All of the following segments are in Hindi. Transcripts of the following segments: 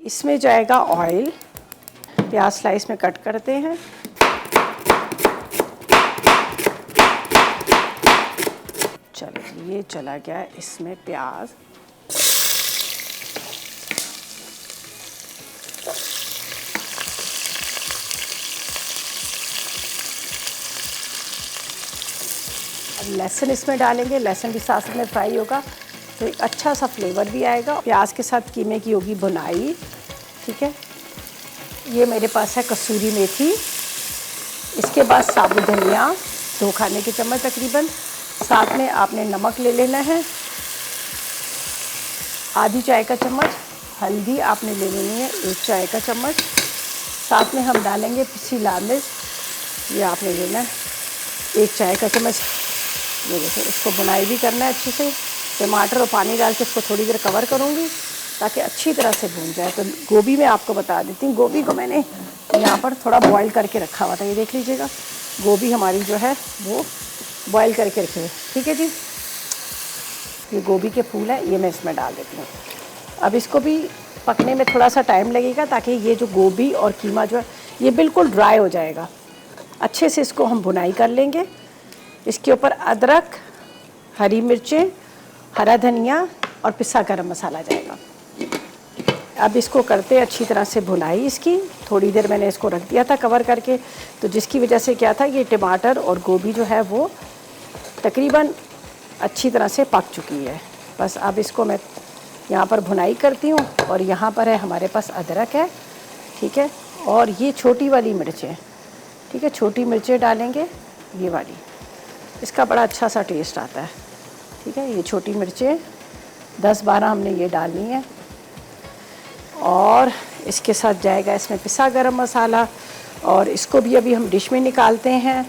इसमें जाएगा ऑयल। प्याज स्लाइस में कट करते हैं। चलो ये चला गया इसमें प्याज। अब लहसुन इसमें डालेंगे, लहसुन भी साथ में फ्राई होगा तो एक अच्छा सा फ्लेवर भी आएगा। प्याज के साथ कीमे की होगी भुनाई। ठीक है, ये मेरे पास है कसूरी मेथी। इसके बाद साबुत धनिया 2 खाने के चम्मच तकरीबन। साथ में आपने नमक ले लेना है, आधी चाय का चम्मच। हल्दी आपने ले लेनी है 1 चाय का चम्मच। साथ में हम डालेंगे पिसी लाल मिर्च, ये आपने लेना है 1 चाय का चम्मच। ये देखो, इसको बुनाई भी करना है अच्छे से। टमाटर और पानी डाल के इसको थोड़ी देर कवर करूँगी ताकि अच्छी तरह से भून जाए। तो गोभी मैं आपको बता देती हूँ, गोभी को मैंने यहाँ पर थोड़ा बॉईल करके रखा हुआ था। ये देख लीजिएगा, गोभी हमारी जो है वो बॉईल करके रखी है। ठीक है जी, ये गोभी के फूल है, ये मैं इसमें डाल देती हूँ। अब इसको भी पकने में थोड़ा सा टाइम लगेगा ताकि ये जो गोभी और कीमा जो है ये बिल्कुल ड्राई हो जाएगा। अच्छे से इसको हम भुनाई कर लेंगे। इसके ऊपर अदरक, हरी मिर्चें, हरा धनिया और पिसा गरम मसाला जाएगा। अब इसको करते अच्छी तरह से भुनाई इसकी। थोड़ी देर मैंने इसको रख दिया था कवर करके, तो जिसकी वजह से क्या था, ये टमाटर और गोभी जो है वो तकरीबन अच्छी तरह से पक चुकी है। बस अब इसको मैं यहाँ पर भुनाई करती हूँ। और यहाँ पर है हमारे पास अदरक है। ठीक है, और ये छोटी वाली मिर्चें। ठीक है, छोटी मिर्चें डालेंगे, ये वाली, इसका बड़ा अच्छा सा टेस्ट आता है। ठीक है, ये छोटी मिर्चें 10-12 हमने ये डालनी है। और इसके साथ जाएगा इसमें पिसा गरम मसाला, और इसको भी अभी हम डिश में निकालते हैं।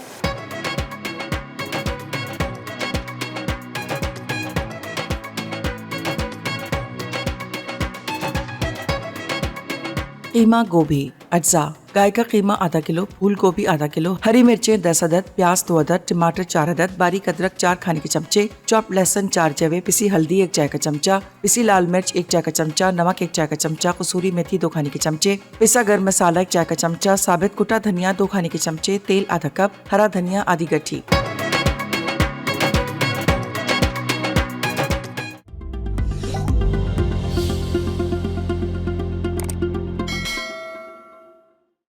कीमा गोभी अज्जा। गाय का कीमा आधा किलो, फूल गोभी आधा किलो, हरी मिर्चें 10 अदद, प्याज 2 अदद, टमाटर 4 अदद, बारीक अदरक 4 खाने के चमचे, चॉप लहसुन 4 जवे, पिसी हल्दी 1 चाय का चमचा, पिसी लाल मिर्च 1 चाय का चमचा, नमक 1 चाय का चमचा, कसूरी मेथी 2 खाने के चमचे, पिसा गरम मसाला 1 चाय का चमचा, साबित कुटा धनिया 2 खाने के चमचे, तेल आधा कप, हरा धनिया आधी गठी।